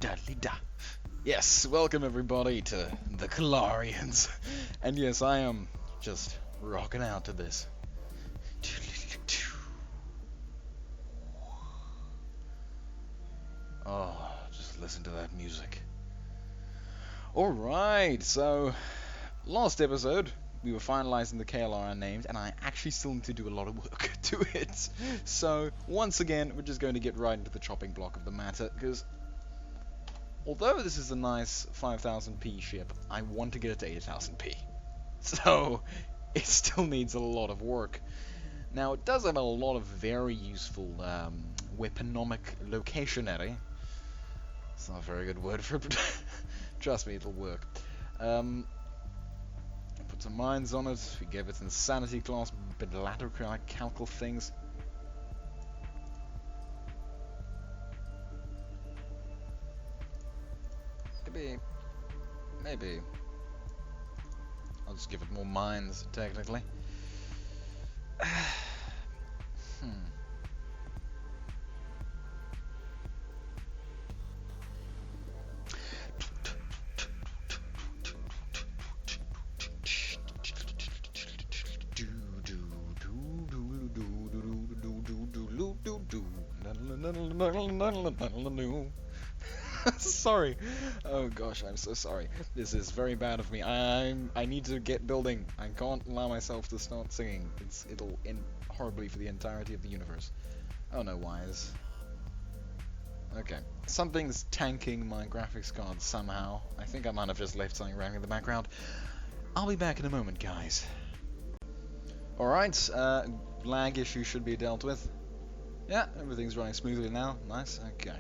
Da-da-da. Yes, welcome everybody to the Kalarians. And yes, I am just rocking out to this. Oh, just listen to that music. Alright, so last episode we were finalizing the KLR unnamed, and I actually still need to do a lot of work to it. So once again, we're just going to get right into the chopping block of the matter, because although this is a nice 5000p ship, I want to get it to 8000p. So it still needs a lot of work. Now it does have a lot of very useful weaponomic locationary. It's not a very good word for it. Trust me, it'll work. Put some mines on it. We gave it insanity class, bilateral calcal things. Maybe. I'll just give it more mines, technically. Sorry. Oh gosh, I'm so sorry. This is very bad of me. I need to get building. I can't allow myself to start singing. It'll end horribly for the entirety of the universe. Oh no, wise. Okay. Something's tanking my graphics card somehow. I think I might have just left something running in the background. I'll be back in a moment, guys. Alright, lag issue should be dealt with. Yeah, everything's running smoothly now. Nice, okay.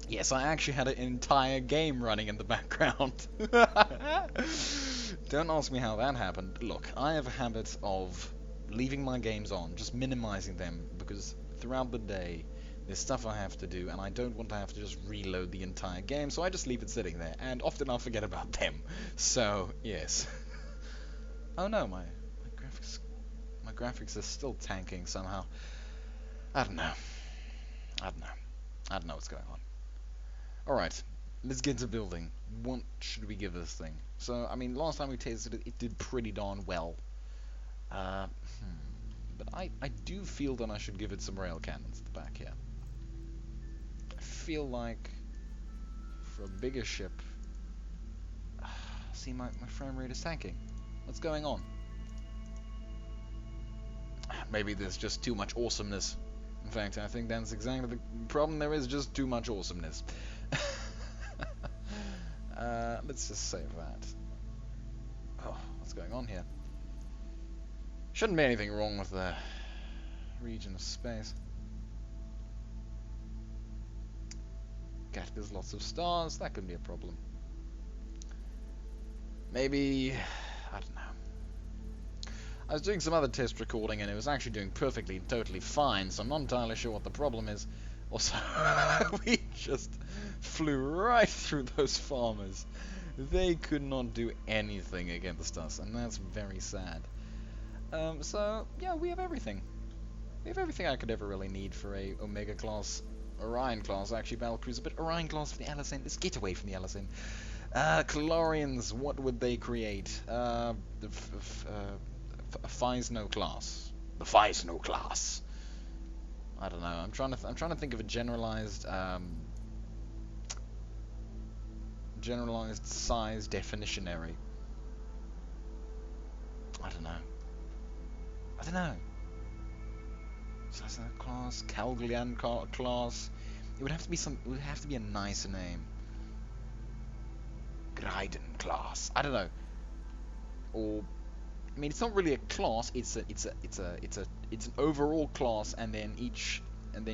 Yes, I actually had an entire game running in the background. Don't ask me how that happened. Look, I have a habit of leaving my games on, just minimizing them, because throughout the day there's stuff I have to do, and I don't want to have to just reload the entire game, so I just leave it sitting there, and often I'll forget about them. So, yes. Oh no, my graphics are still tanking somehow. I don't know what's going on. Alright, let's get to building. What should we give this thing? So, I mean, last time we tested it, it did pretty darn well. But I do feel that I should give it some rail cannons at the back here. I feel like for a bigger ship... See, my frame rate is tanking. What's going on? Maybe there's just too much awesomeness. In fact, I think that's exactly the problem. There is just too much awesomeness. Let's just save that. Oh, what's going on here? Shouldn't be anything wrong with the region of space. God, there's lots of stars. That could be a problem. Maybe... I don't know. I was doing some other test recording and it was actually doing perfectly and totally fine, so I'm not entirely sure what the problem is. Also, we just flew right through those farmers. They could not do anything against us, and that's very sad. So, yeah, we have everything. We have everything I could ever really need for a Omega class, Orion class, actually, battlecruiser, but Orion class for the LSN. Let's get away from the LSN. Kalarians, what would they create? The Fisno class. The Fisno class. I don't know. I'm trying to think of a generalized size definitionary. I don't know. Cessna class, Calglian class. It would have to be a nicer name. Gryden class. I don't know. Or I mean, it's not really a class. It's an overall class, and then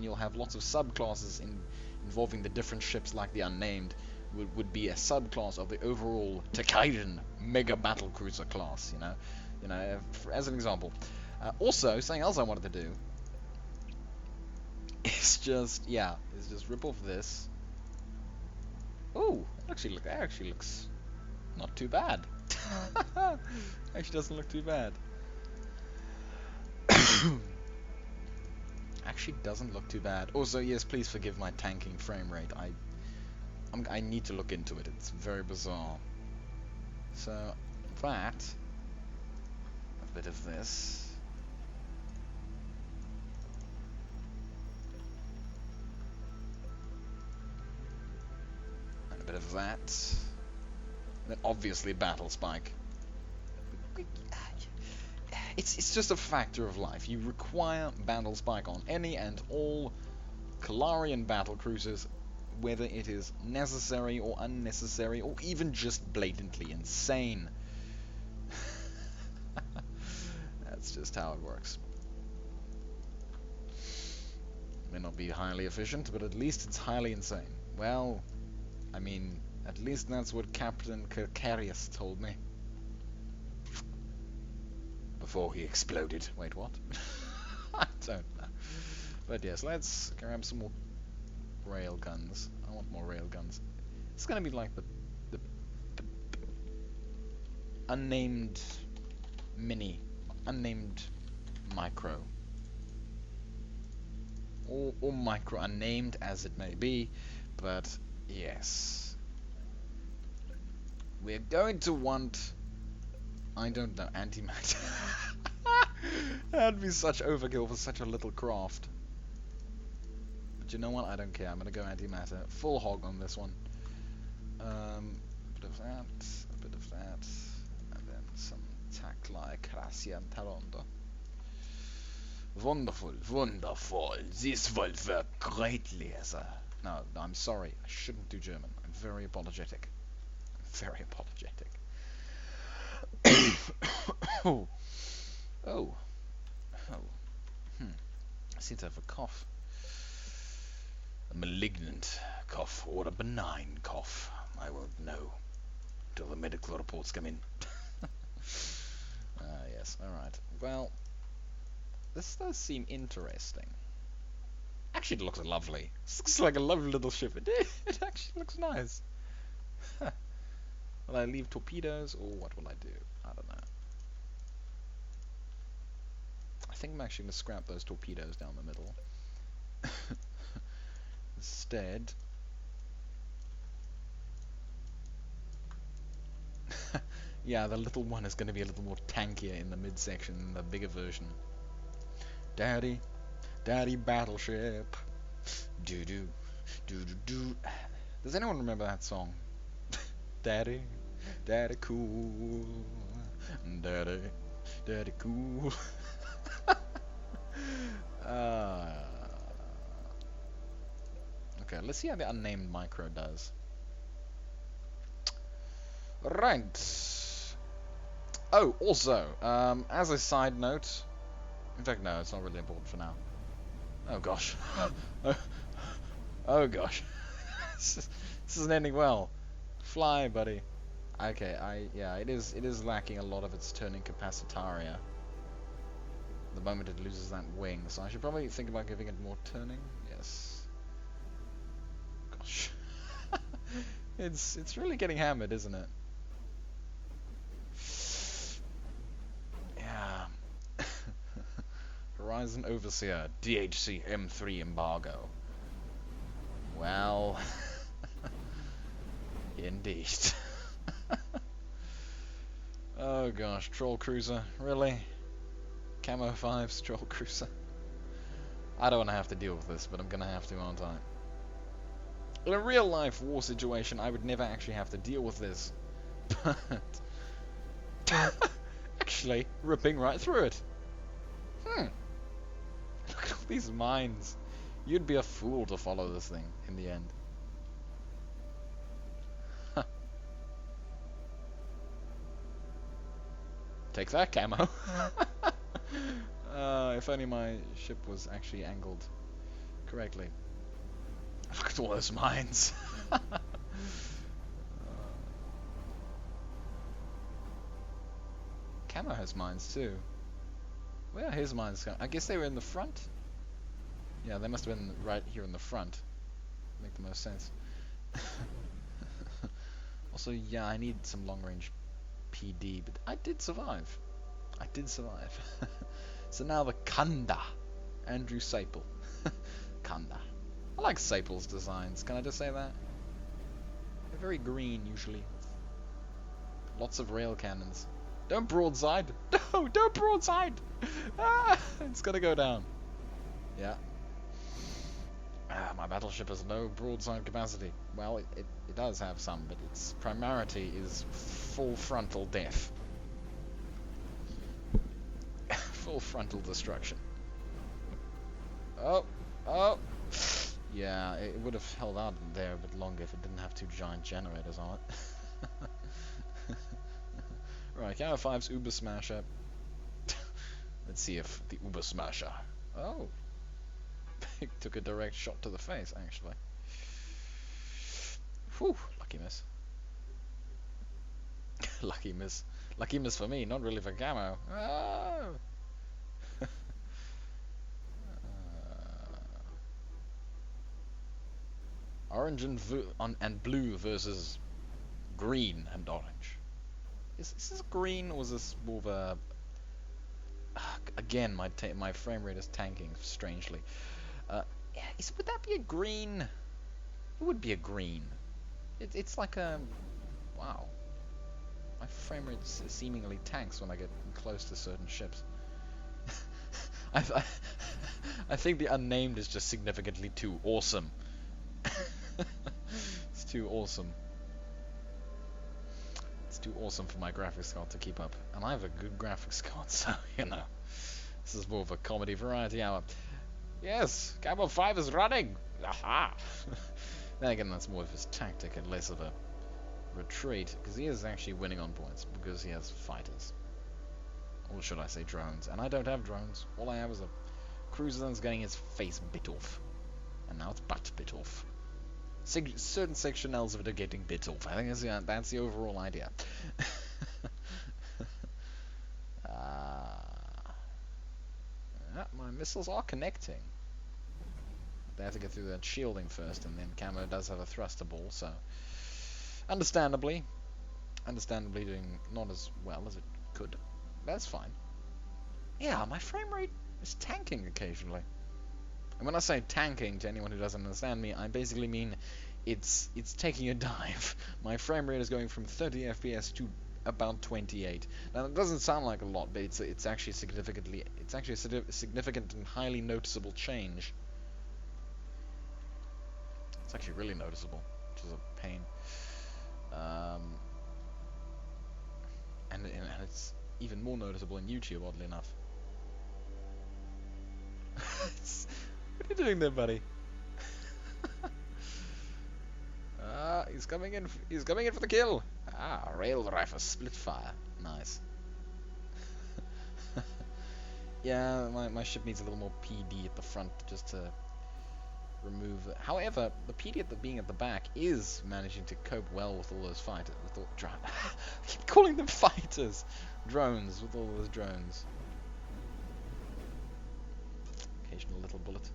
you'll have lots of subclasses involving the different ships, like the unnamed would be a subclass of the overall Takaiden mega battlecruiser class. As an example. Also, something else I wanted to do is just rip off this. Oh, that actually looks not too bad. Actually doesn't look too bad. Actually doesn't look too bad. Also, yes, please forgive my tanking frame rate. I need to look into it. It's very bizarre. So that, a bit of this. And a bit of that. And then obviously battle spike. It's just a factor of life. You require battle spike on any and all Kalarian battle cruisers, whether it is necessary or unnecessary or even just blatantly insane. That's just how it works. May not be highly efficient, but at least it's highly insane. Well, I mean, at least that's what Captain Kirkarius told me. Before he exploded. Wait, what? I don't know. But yes, let's grab some more railguns. I want more railguns. It's gonna be like the unnamed mini, unnamed micro, or micro, unnamed as it may be. But yes, we're going to want, I don't know, antimatter. That'd be such overkill for such a little craft. But you know what? I don't care. I'm gonna go antimatter. Full hog on this one. A bit of that, a bit of that, and then some Taklai Krasian Taronda. Wonderful, wonderful. This will work greatly as a... No, I'm sorry. I shouldn't do German. I'm very apologetic. Very apologetic. Oh. Oh. I seem to have a cough. A malignant cough or a benign cough. I won't know until the medical reports come in. Yes, alright. Well, this does seem interesting. Actually, it looks lovely. This looks like a lovely little ship. It actually looks nice. Will I leave torpedoes, or what will I do? I don't know. I think I'm actually going to scrap those torpedoes down the middle. Instead... yeah, the little one is going to be a little more tankier in the midsection than the bigger version. Daddy, Daddy battleship. Doo-doo, doo-doo-doo. Does anyone remember that song? Daddy, Daddy cool. Daddy, Daddy cool. Okay, let's see how the unnamed micro does. Right. Oh, also, as a side note, in fact, no, it's not really important for now. Oh gosh. Oh gosh. This isn't ending well. Fly, buddy. Okay, yeah, it is lacking a lot of its turning capacitaria. The moment it loses that wing, so I should probably think about giving it more turning. Yes. Gosh. It's really getting hammered, isn't it? Yeah. Horizon Overseer, DHC M3 embargo. Well, indeed. Oh gosh, Troll Cruiser, really? Camo 5's Troll Cruiser. I don't want to have to deal with this, but I'm gonna have to, aren't I? In a real life war situation, I would never actually have to deal with this. But actually, ripping right through it. Look at all these mines. You'd be a fool to follow this thing in the end. Take that, camo. If only my ship was actually angled correctly. Look at all those mines. Camo has mines too. Where are his mines? I guess they were in the front. Yeah, they must have been right here in the front. Make the most sense. Also, yeah, I need some long-range PD, but I did survive. I did survive. So now the Kanda. Andrew Sapel. Kanda. I like Sapel's designs. Can I just say that? They're very green, usually. Lots of rail cannons. Don't broadside! No, don't broadside! Ah, it's gonna go down. Yeah. My battleship has no broadside capacity. Well, it does have some, but its priority is full frontal death. Full frontal destruction. Oh! Yeah, it would have held out there a bit longer if it didn't have two giant generators on it. Right, Counter 5's Uber Smasher. Let's see if the Uber Smasher... Oh! It took a direct shot to the face, actually. Whew, lucky miss. Lucky miss. Lucky miss for me, not really for Camo. Oh! Orange and blue versus green and orange. Is this green or is this more of a... Again, my frame rate is tanking strangely. Yeah, would that be a green? It would be a green. It's like a... Wow. My frame rate seemingly tanks when I get close to certain ships. I think the unnamed is just significantly too awesome. It's too awesome. It's too awesome for my graphics card to keep up. And I have a good graphics card, so, you know. This is more of a comedy variety hour. Yes, Camo 5 is running! Aha! Then again, that's more of his tactic and less of a retreat, because he is actually winning on points, because he has fighters. Or should I say drones. And I don't have drones. All I have is a cruiser that's getting his face bit off. And now it's butt bit off. Certain sectionals of it are getting bit off. I think that's the overall idea. My missiles are connecting. They have to get through that shielding first, and then Camo does have a thruster ball, so... Understandably doing not as well as it could. That's fine. Yeah, my frame rate is tanking occasionally. And when I say tanking, to anyone who doesn't understand me, I basically mean it's taking a dive. My frame rate is going from 30 FPS to about 28. Now that doesn't sound like a lot, but it's actually a significant and highly noticeable change. It's actually really noticeable, which is a pain. And it's even more noticeable in YouTube, oddly enough. What are you doing there, buddy? He's coming in. He's coming in for the kill. Rail rifle split fire. Nice. Yeah, my ship needs a little more PD at the front just to remove it. However, the PD being at the back is managing to cope well with all those fighters. With all I keep calling them fighters. Drones, with all those drones. Occasional little bullet.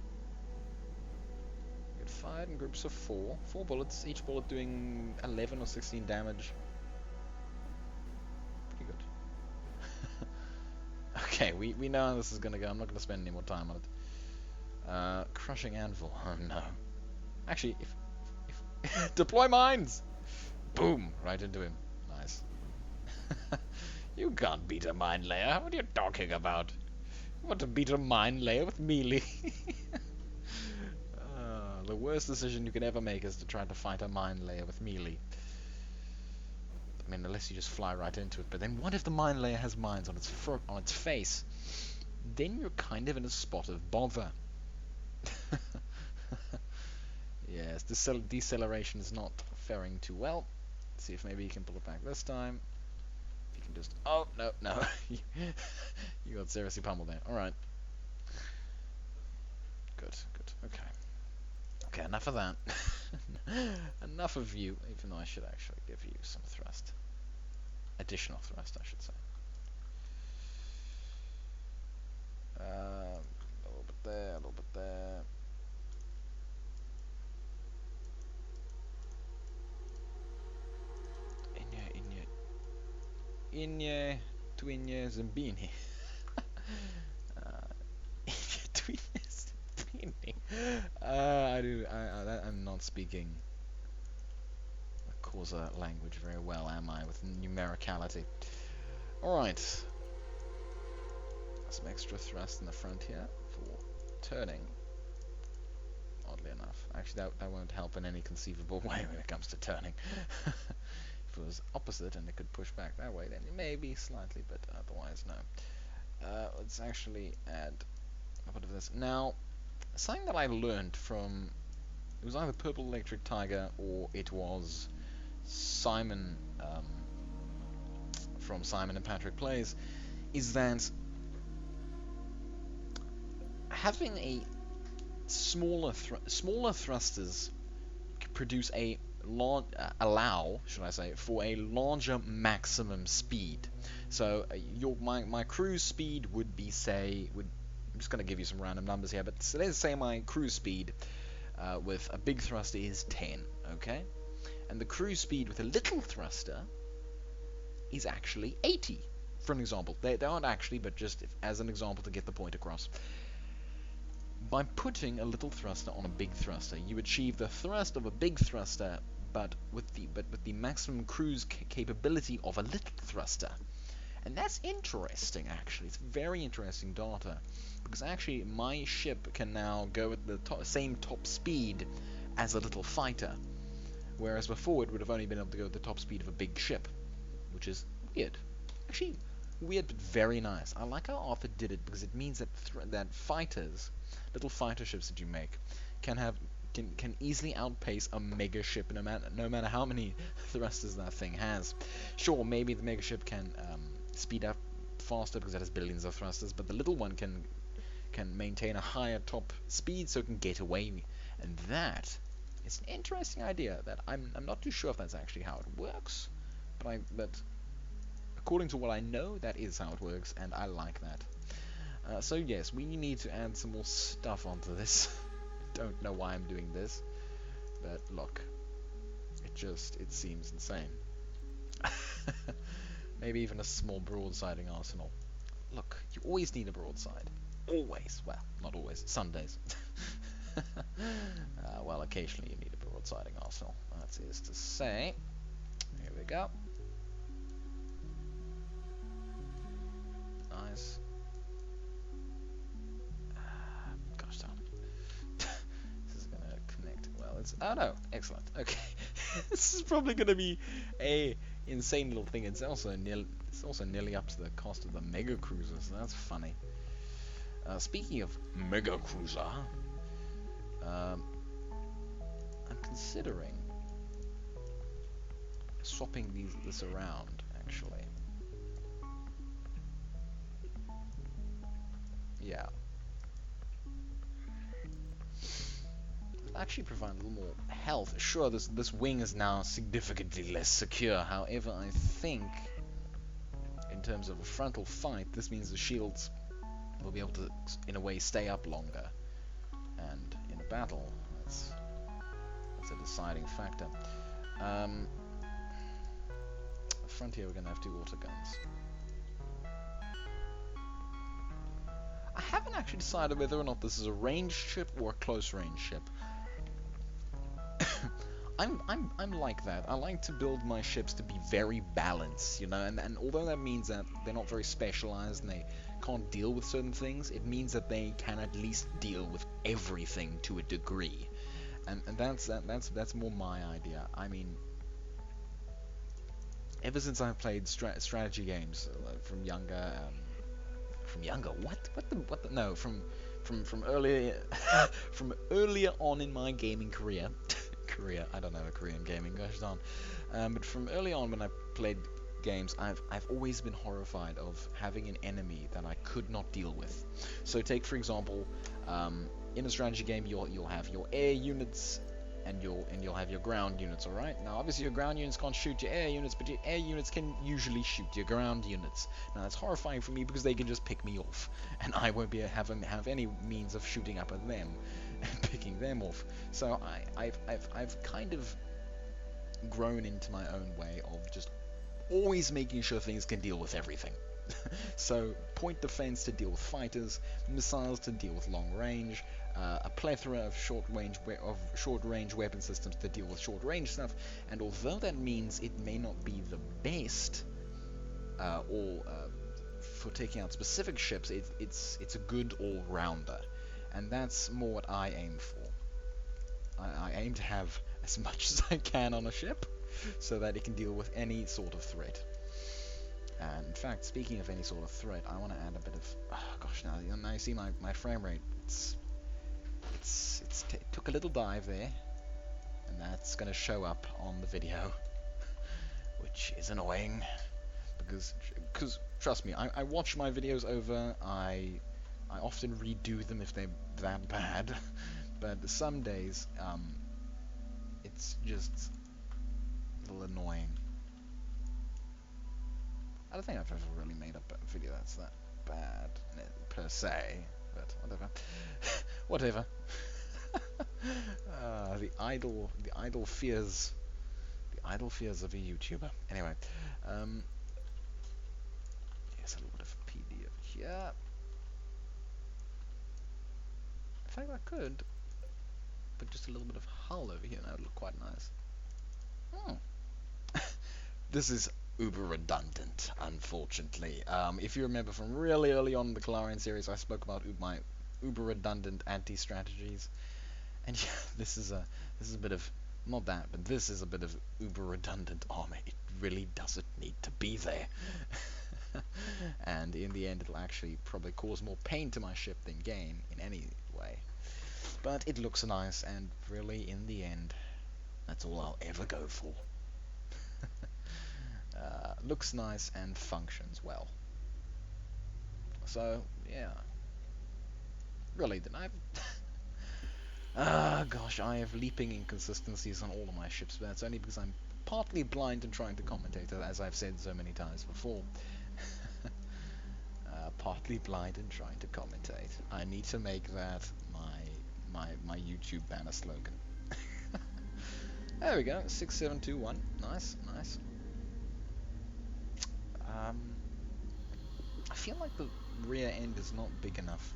Get fired in groups of 4. 4 bullets, each bullet doing 11 or 16 damage. Pretty good. Okay, we know how this is gonna go. I'm not gonna spend any more time on it. Crushing anvil. Oh no. Actually, if deploy mines. Boom, right into him. Nice. You can't beat a mine layer. What are you talking about? You want to beat a mine layer with melee? The worst decision you could ever make is to try to fight a mine layer with melee. I mean, unless you just fly right into it. But then what if the mine layer has mines on its face? Then you're kind of in a spot of bother. Yes, deceleration is not faring too well. Let's see if maybe you can pull it back this time. If you can just... Oh, no. You got seriously pummeled there. Alright. Good. Okay. Okay, enough of that. Enough of you, even though I should actually give you some thrust. Additional thrust, I should say. A little bit there, a little bit there. Inye, twinye, zambini. Twinye, zambini. I'm not speaking Corsa language very well, am I, with numericality. Alright. Some extra thrust in the front here for turning. Oddly enough. Actually, that won't help in any conceivable way when it comes to turning. If it was opposite and it could push back that way, then maybe slightly, but otherwise no. Let's actually add a bit of this. Now, something that I learned from, it was either Purple Electric Tiger or it was Simon, from Simon and Patrick Plays, is that having a smaller thrusters produce a allow, should I say, for a larger maximum speed. So my cruise speed would be, say, I'm just going to give you some random numbers here, but so let's say my cruise speed with a big thruster is 10, okay? And the cruise speed with a little thruster is actually 80, for an example. They aren't actually, but just as an example to get the point across. By putting a little thruster on a big thruster, you achieve the thrust of a big thruster, but with the maximum cruise capability of a little thruster. And that's interesting, actually. It's very interesting data, because actually my ship can now go at the same top speed as a little fighter, whereas before it would have only been able to go at the top speed of a big ship, which is weird. Actually, weird but very nice. I like how Arthur did it, because it means that that fighters, little fighter ships that you make, can easily outpace a mega ship, no matter how many thrusters that thing has. Sure, maybe the mega ship can speed up faster because it has billions of thrusters, but the little one can maintain a higher top speed, so it can get away. And that is an interesting idea that I'm not too sure if that's actually how it works, but according to what I know, that is how it works, and I like that. So yes, we need to add some more stuff onto this. Don't know why I'm doing this, but look, it seems insane. Maybe even a small broadsiding arsenal. Look, you always need a broadside. Always. Well, not always. Some days. Well, occasionally you need a broadsiding arsenal. That is to say. Here we go. Nice. Gosh darn. This is gonna connect. Well, it's... Oh no! Excellent. Okay. This is probably gonna be a insane little thing. It's also nearly up to the cost of the mega cruiser, so that's funny. Speaking of mega cruiser, I'm considering swapping this around, actually. Yeah. Actually provide a little more health. Sure, this wing is now significantly less secure. However, I think in terms of a frontal fight, this means the shields will be able to, in a way, stay up longer. And in a battle, that's a deciding factor. Frontier, we're going to have 2 autoguns. I haven't actually decided whether or not this is a ranged ship or a close range ship. I'm like that. I like to build my ships to be very balanced, you know, and although that means that they're not very specialized and they can't deal with certain things, it means that they can at least deal with everything to a degree. And that's more my idea. I mean, ever since I've played strategy games from earlier from earlier on in my gaming career. I don't have a career in gaming, gosh darn. But from early on when I played games, I've always been horrified of having an enemy that I could not deal with. So take for example, in a strategy game you'll have your air units and you'll have your ground units, alright? Now obviously your ground units can't shoot your air units, but your air units can usually shoot your ground units. Now that's horrifying for me because they can just pick me off, and I won't be have any means of shooting up at them and picking them off. So I've kind of grown into my own way of just always making sure things can deal with everything. So point defense to deal with fighters, missiles to deal with long range, a plethora of short-range weapon systems that deal with short-range stuff, and although that means it may not be the best, or for taking out specific ships, it's a good all-rounder, and that's more what I aim for. I aim to have as much as I can on a ship, so that it can deal with any sort of threat. And in fact, speaking of any sort of threat, I want to add a bit of, oh gosh, now you see my frame rate. It took a little dive there, and that's going to show up on the video, which is annoying, because trust me, I watch my videos over. I often redo them if they're that bad, but some days it's just a little annoying. I don't think I've ever really made up a video that's that bad per se, but whatever. Whatever. The idle fears of a YouTuber. Anyway, yes, a little bit of PD over here. In fact, I could put just a little bit of hull over here, and that would look quite nice. This is uber redundant, unfortunately. If you remember from really early on in the Galarian series, I spoke about my uber redundant anti-strategies, and yeah, this is a bit of, not that, but this is a bit of uber redundant armor. It really doesn't need to be there. And in the end, it'll actually probably cause more pain to my ship than gain in any way. But it looks nice, and really, in the end, that's all I'll ever go for. Looks nice and functions well. So, yeah. Really, then gosh, I have leaping inconsistencies on all of my ships, but that's only because I'm partly blind and trying to commentate, as I've said so many times before. Partly blind and trying to commentate. I need to make that my YouTube banner slogan. There we go, 6721. Nice, nice. I feel like the rear end is not big enough.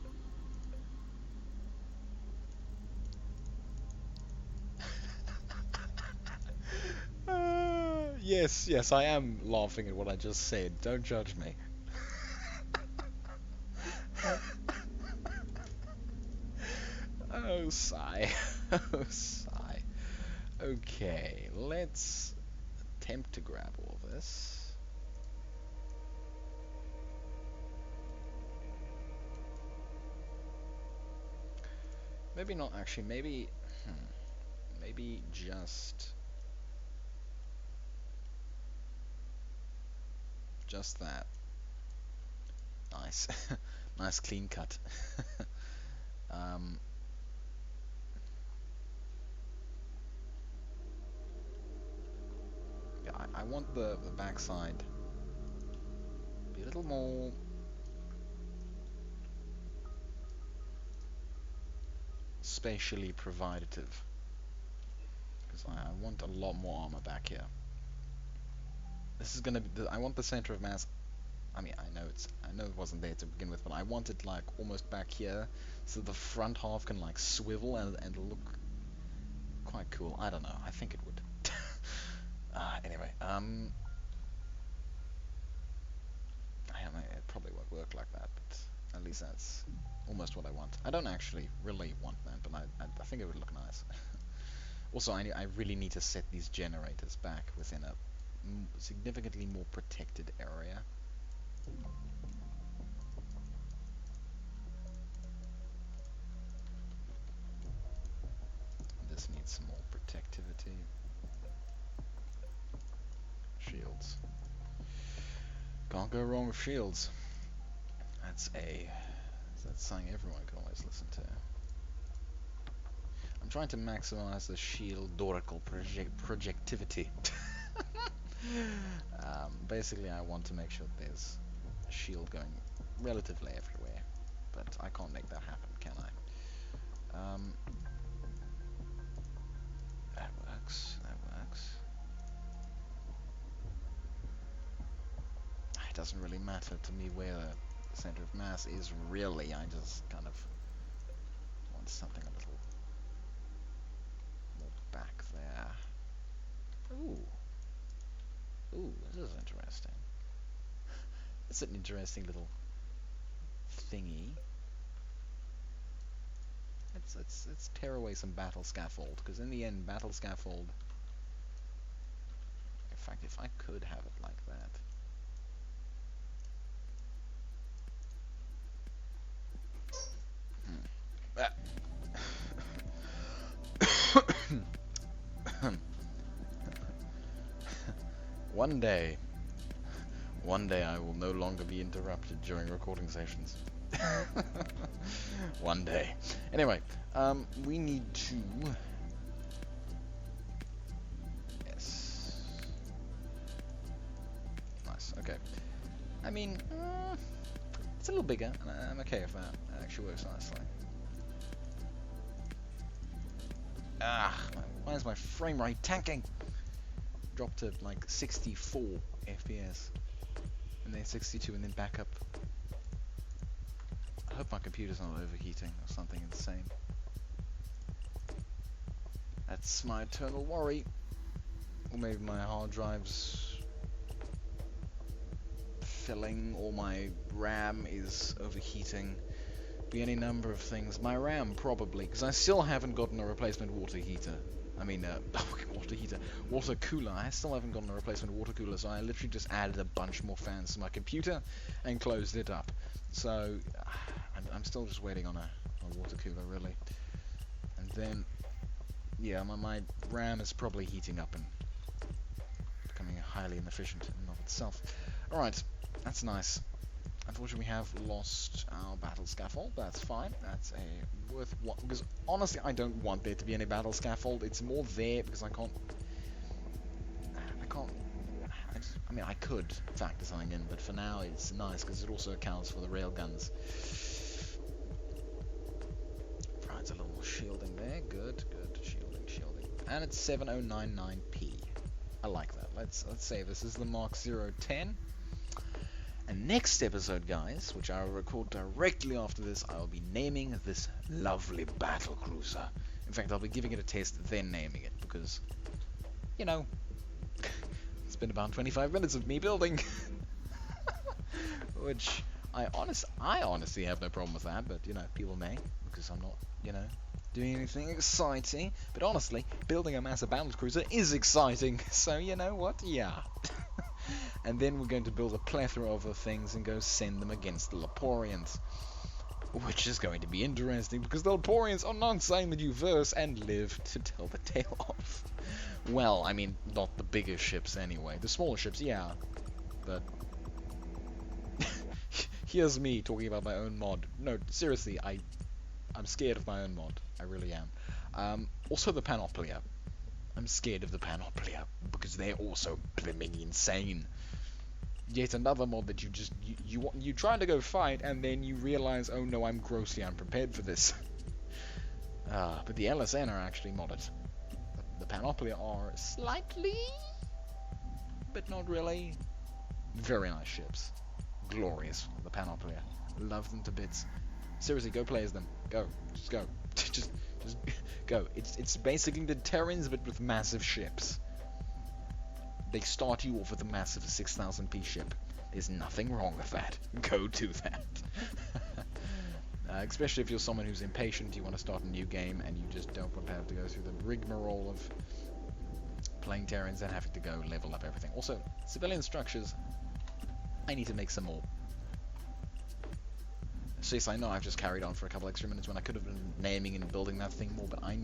Yes, I am laughing at what I just said. Don't judge me. Oh, sigh. Oh, sigh. Okay, let's attempt to grab all of this. Maybe not actually, maybe just that. Nice. Nice clean cut. Yeah, I want the backside to be a little more spatially providative, because I want a lot more armor back here. This is gonna be. I want the center of mass. I mean, I know it wasn't there to begin with, but I want it like almost back here, so the front half can like swivel and look quite cool. I don't know. I think it would. Anyway, it probably won't work like that, but at least that's almost what I want. I don't actually really want that, but I think it would look nice. Also, I really need to set these generators back within a significantly more protected area. This needs some more protectivity. Shields. Can't go wrong with shields. That's something everyone can always listen to. I'm trying to maximize the shield dorical projectivity. Basically, I want to make sure there's a shield going relatively everywhere, but I can't make that happen, can I? That works. It doesn't really matter to me where the center of mass is, really. I just kind of want want something a little more back there. Ooh. Ooh, this is interesting. It's an interesting little thingy. Let's tear away some battle scaffold, because in the end, battle scaffold. In fact, if I could have it like that. One day I will no longer be interrupted during recording sessions. One day. Anyway, we need to... Yes. Nice, okay. I mean, it's a little bigger, and I'm okay if that. That actually works nicely. Why is my frame rate tanking? Dropped to like 64 FPS. And then 62 and then back up. I hope my computer's not overheating or something insane. That's my eternal worry. Or maybe my hard drive's filling, or my RAM is overheating. Be any number of things. My RAM probably, because I still haven't gotten a replacement water heater. I mean, water cooler. I still haven't gotten a replacement water cooler, so I literally just added a bunch more fans to my computer and closed it up. So I'm still just waiting on a water cooler, really. And then, yeah, my RAM is probably heating up and becoming highly inefficient in and of itself. All right, that's nice. Unfortunately, we have lost our battle scaffold. That's fine. That's a worth one, because honestly, I don't want there to be any battle scaffold. It's more there because I mean, I could factor something in, but for now, it's nice because it also accounts for the railguns. Provides a little shielding there. Good. Shielding. And it's 7099p. I like that. Let's say this is the Mark 010. And next episode, guys, which I will record directly after this, I'll be naming this lovely battlecruiser. In fact, I'll be giving it a test, then naming it, because, you know, it's been about 25 minutes of me building. Which, I honestly have no problem with that, but, you know, people may, because I'm not, you know, doing anything exciting. But honestly, building a massive battlecruiser is exciting, so you know what? Yeah. And then we're going to build a plethora of other things and go send them against the Leporians. Which is going to be interesting, because the Leporians are not saying that you verse and live to tell the tale of. Well, I mean, not the bigger ships anyway. The smaller ships, yeah. But... here's me talking about my own mod. No, seriously, I'm scared of my own mod. I really am. Also the Panoplia. I'm scared of the Panoplia, because they're also blimming insane. Yet another mod that you try to go fight, and then you realize, oh no, I'm grossly unprepared for this. But the LSN are actually modded. The Panoplia are slightly, but not really. Very nice ships. Glorious, the Panoplia. Love them to bits. Seriously, go play as them. Go. Just go. just go. It's basically the Terrans, but with massive ships. They start you off with a massive 6000p ship. There's nothing wrong with that. Go do that. Especially if you're someone who's impatient, you want to start a new game, and you just don't want to have to go through the rigmarole of playing Terrans and having to go level up everything. Also, civilian structures, I need to make some more. So yes, I know I've just carried on for a couple extra minutes when I could have been naming and building that thing more, but I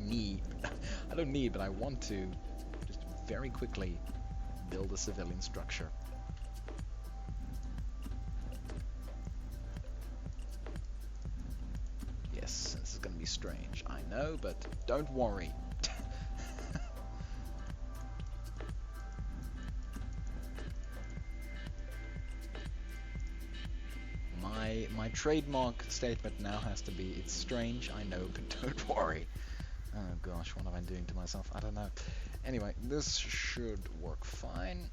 want to just very quickly build a civilian structure. Yes, this is going to be strange, I know, but don't worry. My trademark statement now has to be, it's strange, I know, but don't worry. Oh gosh, what am I doing to myself? I don't know. Anyway, this should work fine.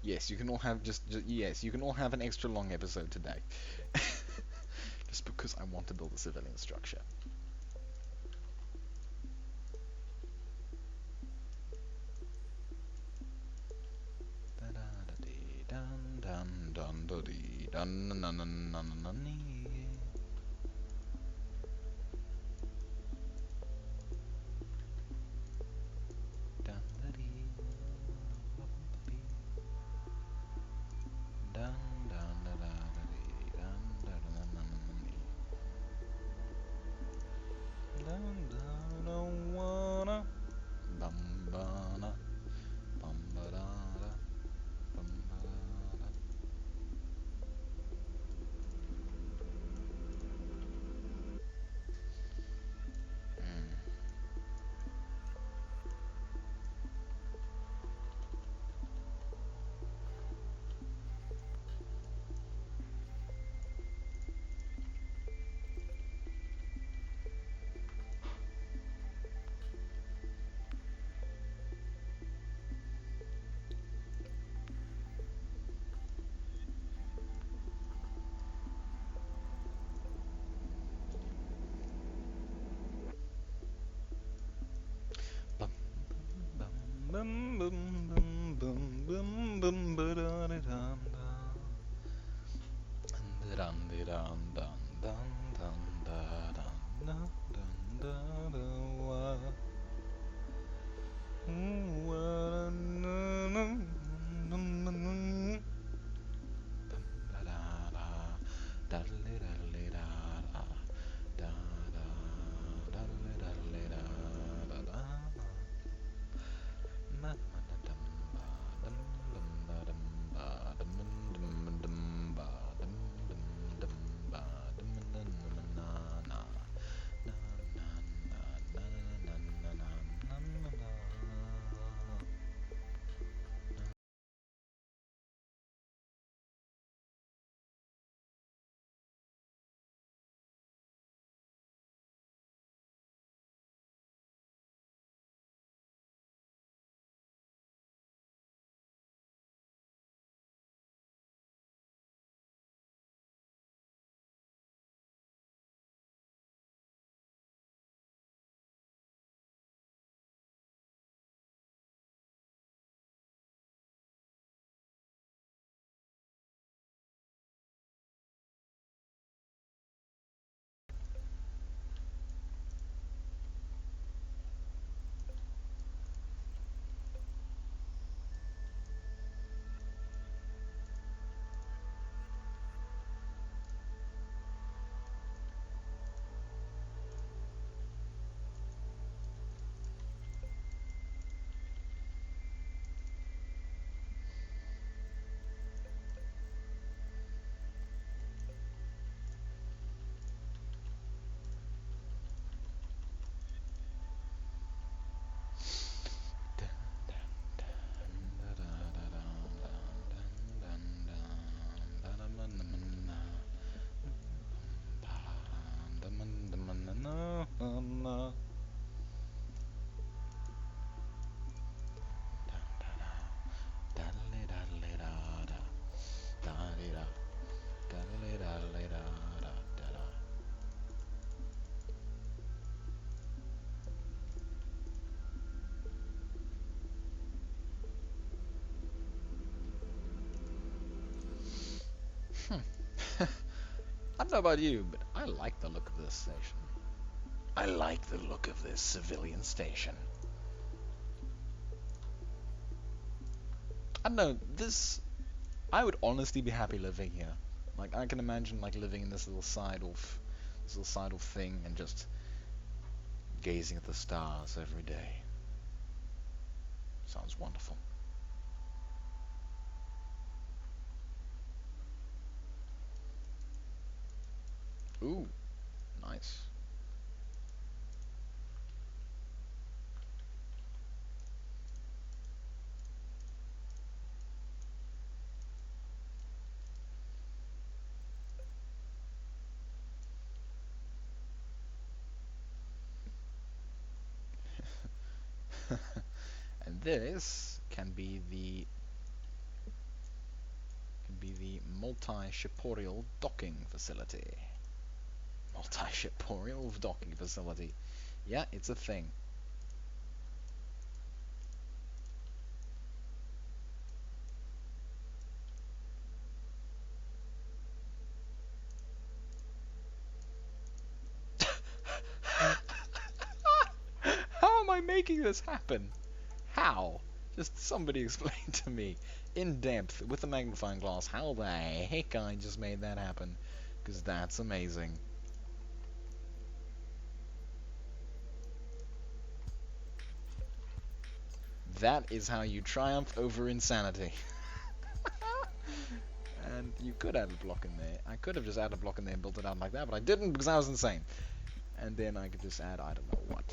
Yes, you can all have yes, you can all have an extra long episode today. Just because I want to build a civilian structure. Bum bum bum bum bum bum ba-da-da-dum dum dum dum dum dum dum dum dum dum dum wa wa da da da da da I don't know about you, but I like the look of this station. I like the look of this civilian station. I don't know, I would honestly be happy living here. Like, I can imagine, like, living in this little sidle thing and just gazing at the stars every day. Sounds wonderful. Ooh, nice. And this can be the multi-shiporial docking facility. Multi-shiporial docking facility. Yeah, it's a thing. How am I making this happen? How? Just somebody explain to me in depth with a magnifying glass how the heck I just made that happen. Because that's amazing. That is how you triumph over insanity. And you could add a block in there. I could have just added a block in there and built it out like that, but I didn't because I was insane. And then I could just add, I don't know what.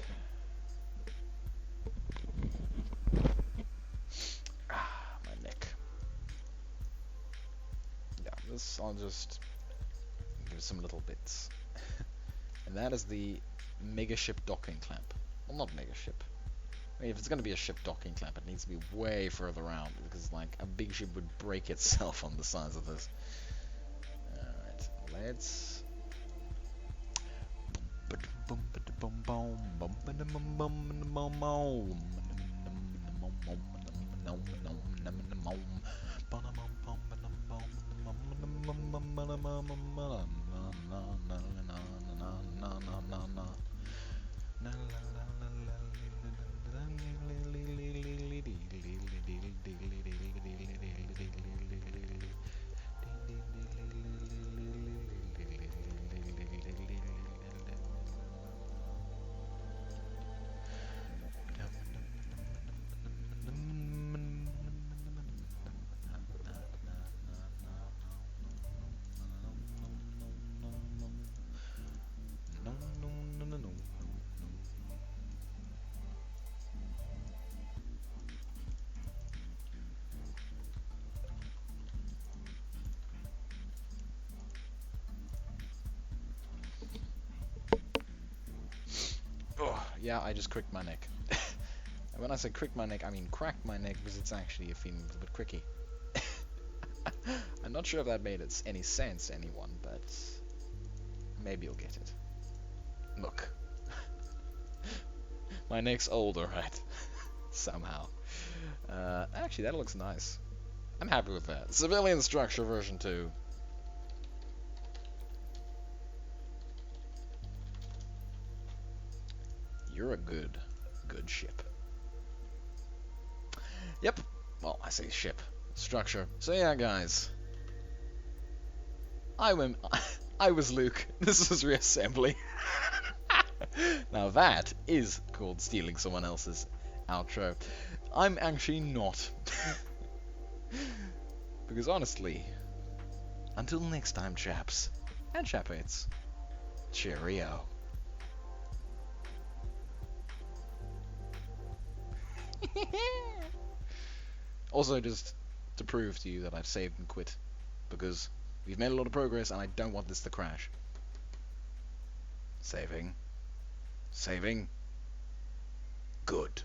My neck. Yeah, this I'll just give some little bits. And that is the mega ship docking clamp. Well, not mega ship. I mean, if it's going to be a ship docking clamp, it needs to be way further out, because like a big ship would break itself on the size of this. Alright, let's... Yeah, I just cricked my neck. And when I say crick my neck, I mean cracked my neck, because it's actually a feeling a little bit cricky. I'm not sure if that made any sense to anyone, but maybe you'll get it. Look. My neck's older, right? Somehow. Actually, that looks nice. I'm happy with that. Civilian structure version 2. You're a good ship. Yep. Well, I say ship. Structure. So yeah, guys. I was Luke. This is Reassembly. Now that is called stealing someone else's outro. I'm actually not. Because honestly, until next time, chaps and chapettes, cheerio. Also, just to prove to you that I've saved and quit, because we've made a lot of progress and I don't want this to crash. Saving. Good.